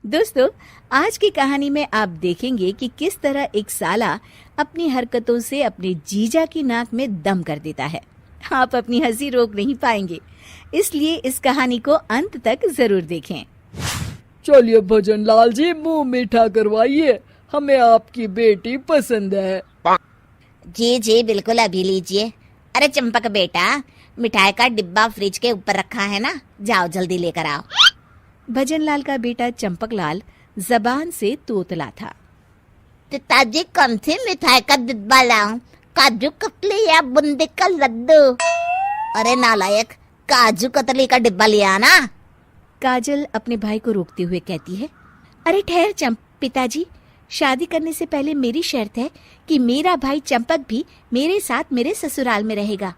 दोस्तों, आज की कहानी में आप देखेंगे कि किस तरह एक साला अपनी हरकतों से अपने जीजा की नाक में दम कर देता है। आप अपनी हंसी रोक नहीं पाएंगे, इसलिए इस कहानी को अंत तक जरूर देखें। चलिए भजन लाल जी, मुंह मीठा करवाइए, हमें आपकी बेटी पसंद है। जी जी बिल्कुल, अभी लीजिए। अरे चंपक बेटा, मिठाई का डिब्बा फ्रिज के ऊपर रखा है ना, जाओ जल्दी लेकर आओ। भजनलाल का बेटा चंपकलाल जबान से तोतला था। पिताजी, कौन सी मिठाई का डिब्बा लाऊं? काजू कतली या बूंदी का लड्डू? अरे नालायक, काजू कतली का डिब्बा लिया ना। काजल अपने भाई को रोकते हुए कहती है, अरे ठहर पिताजी, शादी करने से पहले मेरी शर्त है कि मेरा भाई चंपक भी मेरे साथ मेरे ससुराल में रहेगा।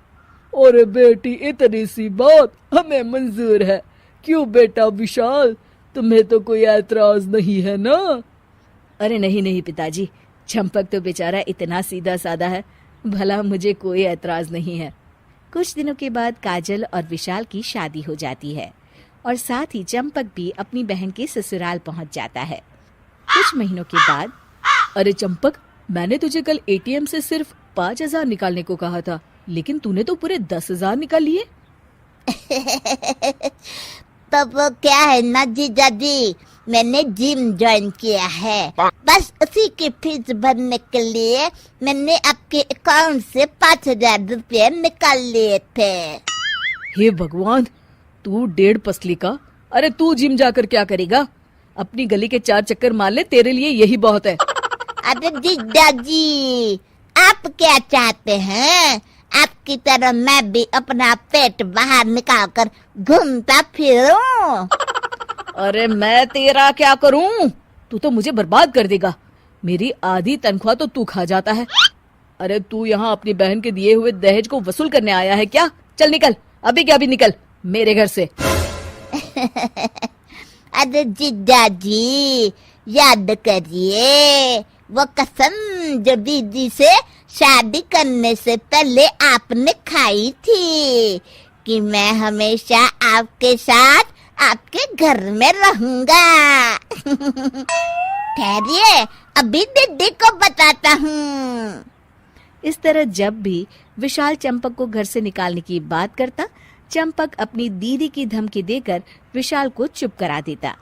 अरे बेटी, इतनी सी बात हमें मंजूर है। क्यों बेटा विशाल, तुम्हें तो कोई ऐतराज नहीं है ना? अरे नहीं नहीं पिताजी, चंपक तो बेचारा इतना सीधा साधा है, भला मुझे कोई ऐतराज नहीं है। कुछ दिनों के बाद काजल और विशाल की शादी हो जाती है और साथ ही चंपक भी अपनी बहन के ससुराल पहुंच जाता है। कुछ महीनों के बाद, अरे चंपक, मैंने तुझे कल एटीएम से सिर्फ 5,000 निकालने को कहा था, लेकिन तूने तो पूरे 10,000 निकाल लिए। तब वो क्या है ना जीजा जी, मैंने जिम ज्वाइन किया है, बस उसी की फीस भरने के लिए मैंने आपके अकाउंट से 5,000 रुपये निकाल लिए थे। हे भगवान, तू 1.5 पसली का। अरे तू जिम जाकर क्या करेगा? अपनी गली के 4 चक्कर मार ले, तेरे लिए यही बहुत है। अरे जीजा जी, आप क्या चाहते हैं? आपकी तरह मैं भी अपना पेट बाहर निकाल कर घूमता फिरूं? अरे मैं तेरा क्या करूं? तू तो मुझे बर्बाद कर देगा। मेरी आधी तनख्वाह तो तू खा जाता है। अरे तू यहाँ अपनी बहन के दिए हुए दहेज को वसूल करने आया है क्या? चल निकल, अभी क्या अभी निकल मेरे घर से। अरे जीजा जी, याद करिए वो कसम जो दीदी से शादी करने से पहले आपने खाई थी कि मैं हमेशा आपके साथ आपके घर में रहूंगा। ठहरिए, अभी दीदी को बताता हूँ। इस तरह जब भी विशाल चंपक को घर से निकालने की बात करता, चंपक अपनी दीदी की धमकी देकर विशाल को चुप करा देता।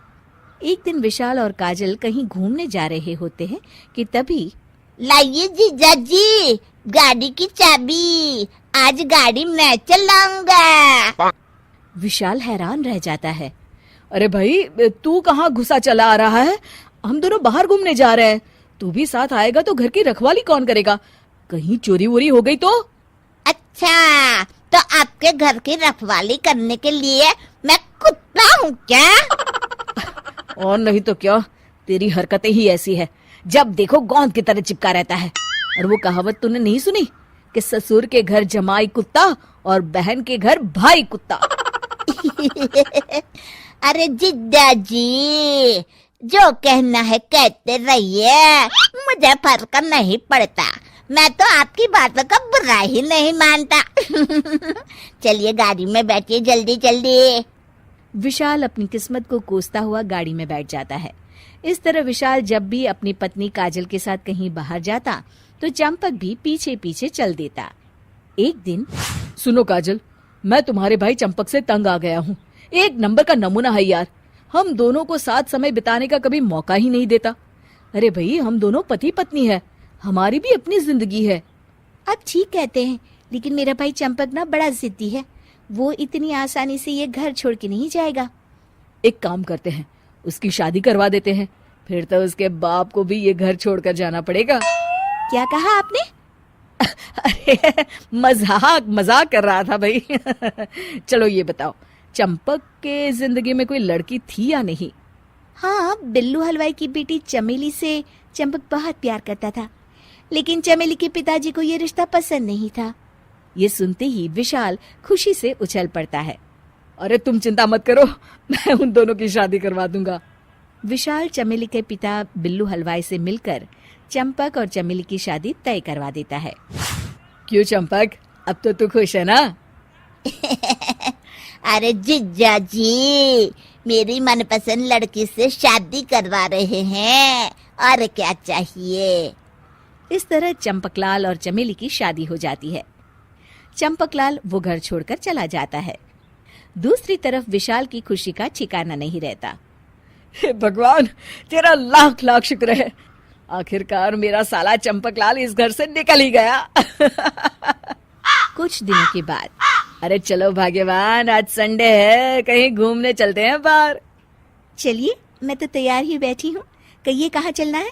एक दिन विशाल और काजल कहीं घूमने जा रहे होते हैं कि तभी, लाइए जीजा जी गाड़ी की चाबी, आज गाड़ी मैं चलाऊंगा। विशाल हैरान रह जाता है। अरे भाई, तू कहाँ घुसा चला आ रहा है? हम दोनों बाहर घूमने जा रहे हैं, तू भी साथ आएगा तो घर की रखवाली कौन करेगा? कहीं चोरी वोरी हो गई तो? अच्छा, तो आपके घर की रखवाली करने के लिए मैं कुत्ता हूँ क्या? और नहीं तो क्या, तेरी हरकतें ही ऐसी है, जब देखो गोंद की तरह चिपका रहता है। और वो कहावत तूने नहीं सुनी कि ससुर के घर जमाई कुत्ता और बहन के घर भाई कुत्ता? अरे जीजा जी, जो कहना है कहते रहिए, मुझे फर्क नहीं पड़ता, मैं तो आपकी बातों का बुरा ही नहीं मानता। चलिए गाड़ी में बैठिए जल्दी जल्दी। विशाल अपनी किस्मत को कोसता हुआ गाड़ी में बैठ जाता है। इस तरह विशाल जब भी अपनी पत्नी काजल के साथ कहीं बाहर जाता तो चंपक भी पीछे पीछे चल देता। एक दिन, सुनो काजल, मैं तुम्हारे भाई चंपक से तंग आ गया हूँ। एक नंबर का नमूना है यार, हम दोनों को साथ समय बिताने का कभी मौका ही नहीं देता। अरे भाई, हम दोनों पति पत्नी है, हमारी भी अपनी जिंदगी है। आप ठीक कहते हैं, लेकिन मेरा भाई चंपक ना बड़ा जिद्दी है, वो इतनी आसानी से ये घर छोड़ के नहीं जाएगा। एक काम करते हैं, उसकी शादी करवा देते हैं, फिर तो उसके बाप को भी ये घर छोड़कर जाना पड़ेगा। क्या कहा आपने? अरे मजाक कर रहा था भाई। चलो ये बताओ, चंपक के जिंदगी में कोई लड़की थी या नहीं? हाँ, बिल्लू हलवाई की बेटी चमेली से चंपक बहुत प्यार करता था, लेकिन चमेली के पिताजी को ये रिश्ता पसंद नहीं था। ये सुनते ही विशाल खुशी से उछल पड़ता है। अरे तुम चिंता मत करो, मैं उन दोनों की शादी करवा दूंगा। विशाल चमेली के पिता बिल्लू हलवाई से मिलकर चंपक और चमेली की शादी तय करवा देता है। क्यों चंपक, अब तो तू खुश है ना? अरे जीजा जी, मेरी मनपसंद लड़की से शादी करवा रहे हैं, और क्या चाहिए। इस तरह चंपकलाल और चमेली की शादी हो जाती है। चंपकलाल वो घर छोड़कर चला जाता है। दूसरी तरफ विशाल की खुशी का ठिकाना नहीं रहता। हे भगवान, तेरा लाख लाख शुक्र है, आखिरकार मेरा साला चंपकलाल इस घर से निकल ही गया। कुछ दिनों के बाद अरे चलो भाग्यवान, आज संडे है, कहीं घूमने चलते हैं बाहर। चलिए, मैं तो तैयार ही बैठी हूँ। कहिए कहाँ चलना है?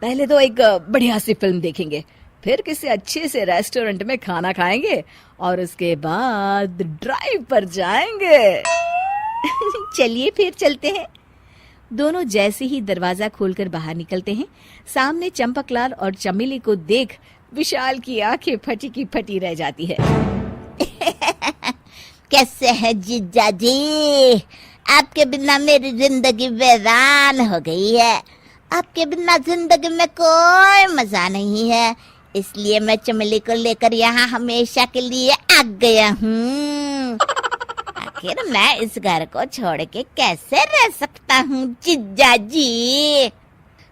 पहले तो एक बढ़िया सी फिल्म देखेंगे, फिर किसी अच्छे से रेस्टोरेंट में खाना खाएंगे और उसके बाद ड्राइव पर जाएंगे। चलिए फिर चलते हैं। दोनों जैसे ही दरवाजा खोलकर बाहर निकलते हैं, सामने चंपकलाल और चमेली को देख विशाल की आंखें फटी की फटी रह जाती है। कैसे है जीजा जी? आपके बिना मेरी जिंदगी वीरान हो गई है। आपके बिना जिंदगी में कोई मजा नहीं है, इसलिए मैं चमेली को लेकर यहाँ हमेशा के लिए आ गया हूँ। आखिर मैं इस घर को छोड़ के कैसे रह सकता हूँ जीजा जी?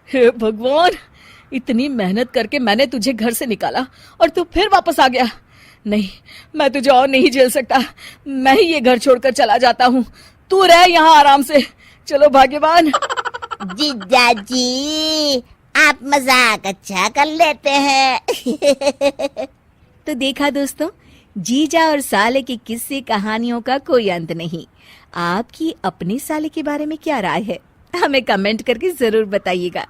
हे भगवान, इतनी मेहनत करके मैंने तुझे घर से निकाला और तू फिर वापस आ गया। नहीं, मैं तुझे और नहीं झेल सकता। मैं ही ये घर छोड़कर चला जाता हूँ, तू रह यहाँ आराम से। चलो भाग्यवान। जीजा जी, आप मजाक अच्छा कर लेते हैं। तो देखा दोस्तों, जीजा और साले की किस्से कहानियों का कोई अंत नहीं। आपकी अपने साले के बारे में क्या राय है? हमें कमेंट करके जरूर बताइएगा।